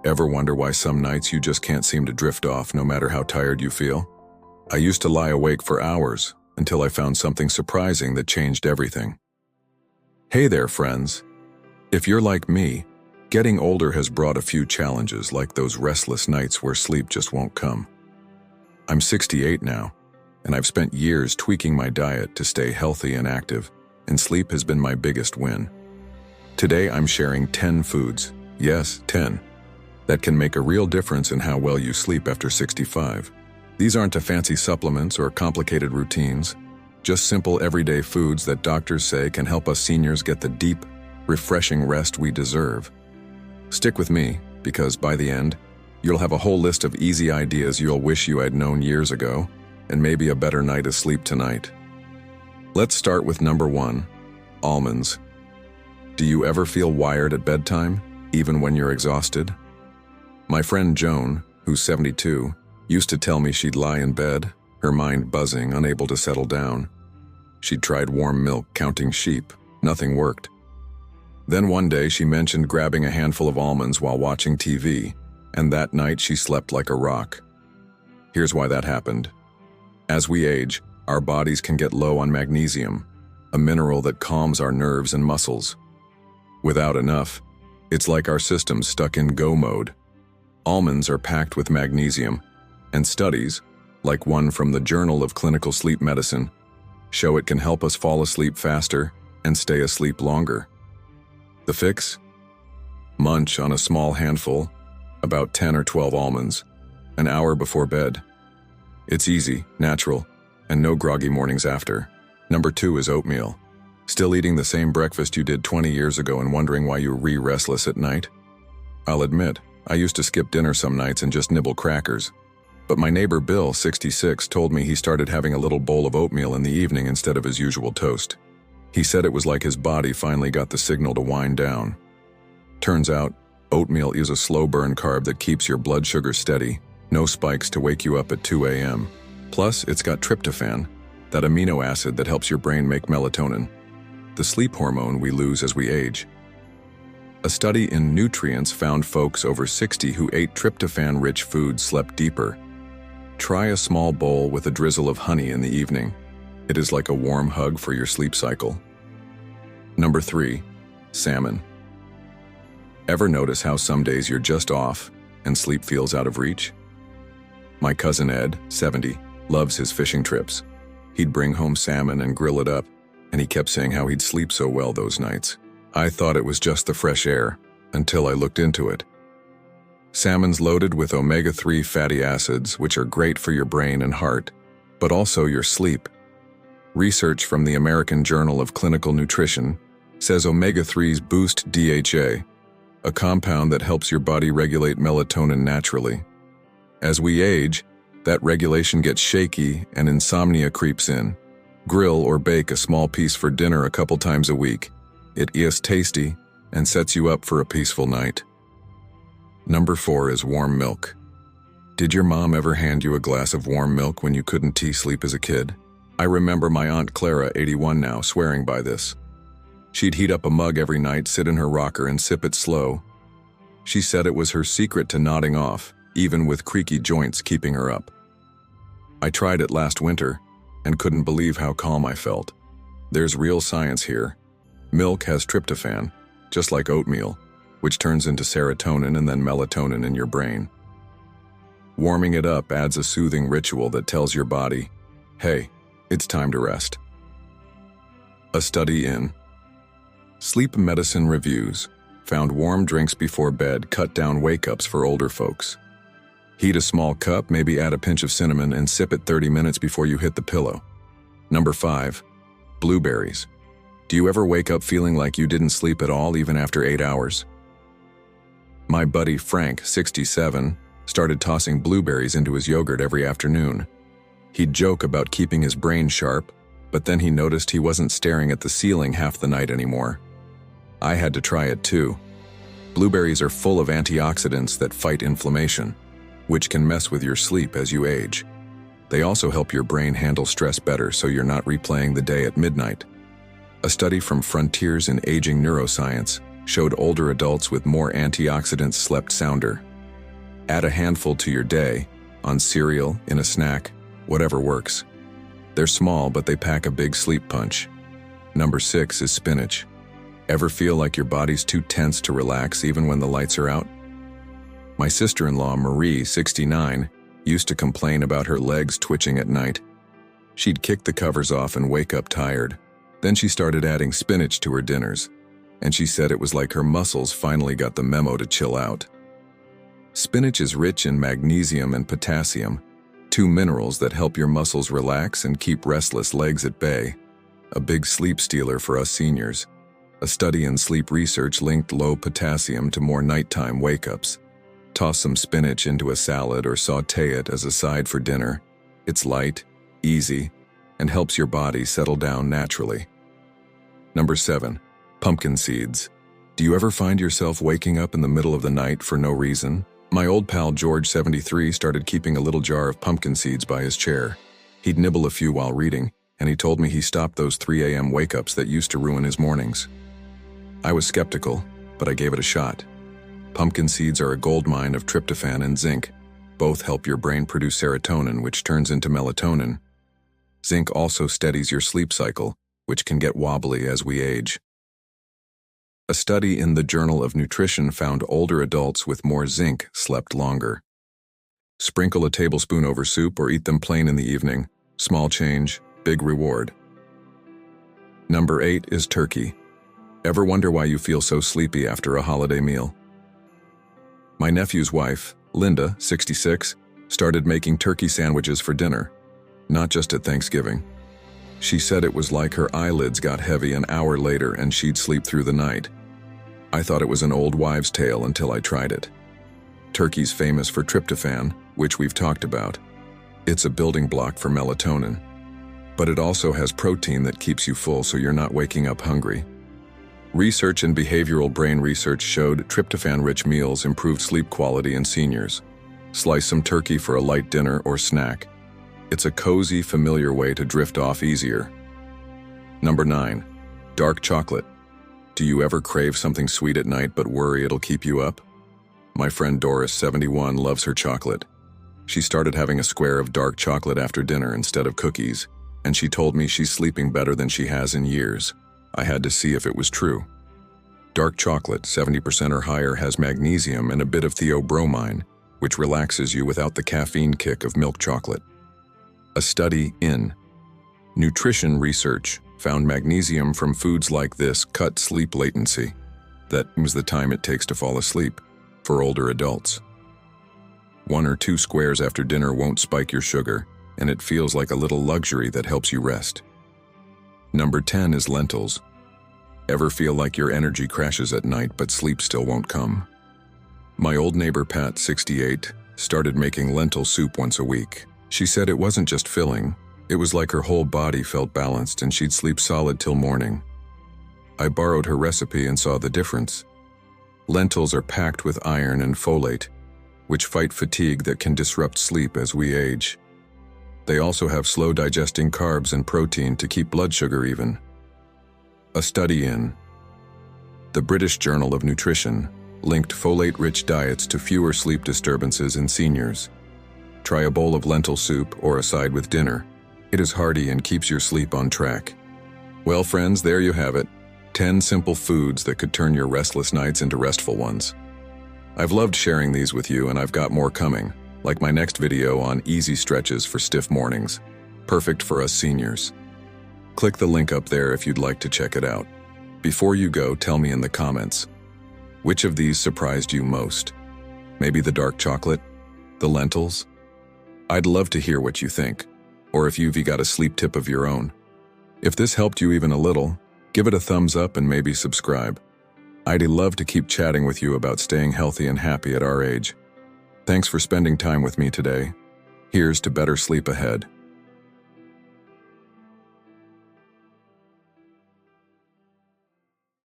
Ever wonder why some nights you just can't seem to drift off no matter how tired you feel? I used to lie awake for hours until I found something surprising that changed everything. Hey there, friends. If you're like me, getting older has brought a few challenges like those restless nights where sleep just won't come. I'm 68 now, and I've spent years tweaking my diet to stay healthy and active, and sleep has been my biggest win. Today I'm sharing 10 foods, yes, 10, that can make a real difference in how well you sleep after 65. These aren't fancy supplements or complicated routines, just simple everyday foods that doctors say can help us seniors get the deep, refreshing rest we deserve. Stick with me, because by the end, you'll have a whole list of easy ideas you'll wish you had known years ago, and maybe a better night of sleep tonight. Let's start with number 1, almonds. Do you ever feel wired at bedtime, even when you're exhausted? My friend Joan, who's 72, used to tell me she'd lie in bed, her mind buzzing, unable to settle down. She'd tried warm milk, counting sheep. Nothing worked. Then one day she mentioned grabbing a handful of almonds while watching TV, and that night she slept like a rock. Here's why that happened. As we age, our bodies can get low on magnesium, a mineral that calms our nerves and muscles. Without enough, it's like our system's stuck in go mode. Almonds are packed with magnesium, and studies, like one from the Journal of Clinical Sleep Medicine, show it can help us fall asleep faster and stay asleep longer. The fix? Munch on a small handful, about 10 or 12 almonds, an hour before bed. It's easy, natural, and no groggy mornings after. Number 2 is oatmeal. Still eating the same breakfast you did 20 years ago and wondering why you're restless at night? I'll admit, I used to skip dinner some nights and just nibble crackers. But my neighbor Bill, 66, told me he started having a little bowl of oatmeal in the evening instead of his usual toast. He said it was like his body finally got the signal to wind down. Turns out, oatmeal is a slow-burn carb that keeps your blood sugar steady, no spikes to wake you up at 2 a.m. Plus, it's got tryptophan, that amino acid that helps your brain make melatonin, the sleep hormone we lose as we age. A study in Nutrients found folks over 60 who ate tryptophan-rich foods slept deeper. Try a small bowl with a drizzle of honey in the evening. It is like a warm hug for your sleep cycle. Number 3, salmon. Ever notice how some days you're just off and sleep feels out of reach? My cousin Ed, 70, loves his fishing trips. He'd bring home salmon and grill it up, and he kept saying how he'd sleep so well those nights. I thought it was just the fresh air, until I looked into it. Salmon's loaded with omega-3 fatty acids, which are great for your brain and heart, but also your sleep. Research from the American Journal of Clinical Nutrition says omega-3s boost DHA, a compound that helps your body regulate melatonin naturally. As we age, that regulation gets shaky and insomnia creeps in. Grill or bake a small piece for dinner a couple times a week. It is tasty and sets you up for a peaceful night. Number 4 is warm milk. Did your mom ever hand you a glass of warm milk when you couldn't sleep as a kid? I remember my Aunt Clara, 81 now, swearing by this. She'd heat up a mug every night, sit in her rocker, and sip it slow. She said it was her secret to nodding off, even with creaky joints keeping her up. I tried it last winter and couldn't believe how calm I felt. There's real science here. Milk has tryptophan, just like oatmeal, which turns into serotonin and then melatonin in your brain. Warming it up adds a soothing ritual that tells your body, hey, it's time to rest. A study in Sleep Medicine Reviews found warm drinks before bed cut down wake-ups for older folks. Heat a small cup, maybe add a pinch of cinnamon, and sip it 30 minutes before you hit the pillow. Number 5, blueberries. Do you ever wake up feeling like you didn't sleep at all even after 8 hours? My buddy Frank, 67, started tossing blueberries into his yogurt every afternoon. He'd joke about keeping his brain sharp, but then he noticed he wasn't staring at the ceiling half the night anymore. I had to try it too. Blueberries are full of antioxidants that fight inflammation, which can mess with your sleep as you age. They also help your brain handle stress better so you're not replaying the day at midnight. A study from Frontiers in Aging Neuroscience showed older adults with more antioxidants slept sounder, Add a handful to your day, on cereal, in a snack, whatever works. They're small, but they pack a big sleep punch. Number 6 is spinach. Ever feel like your body's too tense to relax even when the lights are out? My sister-in-law, Marie, 69, used to complain about her legs twitching at night. She'd kick the covers off and wake up tired. Then she started adding spinach to her dinners, and she said it was like her muscles finally got the memo to chill out. Spinach is rich in magnesium and potassium, 2 minerals that help your muscles relax and keep restless legs at bay. A big sleep stealer for us seniors. A study in sleep research linked low potassium to more nighttime wake-ups. Toss some spinach into a salad or sauté it as a side for dinner. It's light, easy, and helps your body settle down naturally. Number 7, pumpkin seeds. Do you ever find yourself waking up in the middle of the night for no reason? My old pal George, 73, started keeping a little jar of pumpkin seeds by his chair. He'd nibble a few while reading, and he told me he stopped those 3 a.m. wake-ups that used to ruin his mornings. I was skeptical, but I gave it a shot. Pumpkin seeds are a goldmine of tryptophan and zinc. Both help your brain produce serotonin, which turns into melatonin. Zinc also steadies your sleep cycle, which can get wobbly as we age. A study in the Journal of Nutrition found older adults with more zinc slept longer. Sprinkle a tablespoon over soup or eat them plain in the evening. Small change, big reward. Number 8 is turkey. Ever wonder why you feel so sleepy after a holiday meal? My nephew's wife, Linda, 66, started making turkey sandwiches for dinner, not just at Thanksgiving. She said it was like her eyelids got heavy an hour later and she'd sleep through the night. I thought it was an old wives' tale until I tried it. Turkey's famous for tryptophan, which we've talked about. It's a building block for melatonin. But it also has protein that keeps you full so you're not waking up hungry. Research in behavioral brain research showed tryptophan-rich meals improved sleep quality in seniors. Slice some turkey for a light dinner or snack. It's a cozy, familiar way to drift off easier. Number 9, dark chocolate. Do you ever crave something sweet at night but worry it'll keep you up? My friend Doris, 71, loves her chocolate. She started having a square of dark chocolate after dinner instead of cookies, and she told me she's sleeping better than she has in years. I had to see if it was true. Dark chocolate, 70% or higher, has magnesium and a bit of theobromine, which relaxes you without the caffeine kick of milk chocolate. A study in Nutrition Research found magnesium from foods like this cut sleep latency. That was the time it takes to fall asleep for older adults. 1 or 2 squares after dinner won't spike your sugar, and it feels like a little luxury that helps you rest. Number 10 is lentils. Ever feel like your energy crashes at night but sleep still won't come? My old neighbor Pat, 68, started making lentil soup once a week. She said it wasn't just filling, it was like her whole body felt balanced and she'd sleep solid till morning. I borrowed her recipe and saw the difference. Lentils are packed with iron and folate, which fight fatigue that can disrupt sleep as we age. They also have slow-digesting carbs and protein to keep blood sugar even. A study in the British Journal of Nutrition linked folate-rich diets to fewer sleep disturbances in seniors. Try a bowl of lentil soup or a side with dinner. It is hearty and keeps your sleep on track. Well, friends, there you have it. 10 simple foods that could turn your restless nights into restful ones. I've loved sharing these with you, and I've got more coming, like my next video on easy stretches for stiff mornings, perfect for us seniors. Click the link up there if you'd like to check it out. Before you go, tell me in the comments, which of these surprised you most? Maybe the dark chocolate? The lentils? I'd love to hear what you think, or if you've got a sleep tip of your own. If this helped you even a little, give it a thumbs up and maybe subscribe. I'd love to keep chatting with you about staying healthy and happy at our age. Thanks for spending time with me today. Here's to better sleep ahead.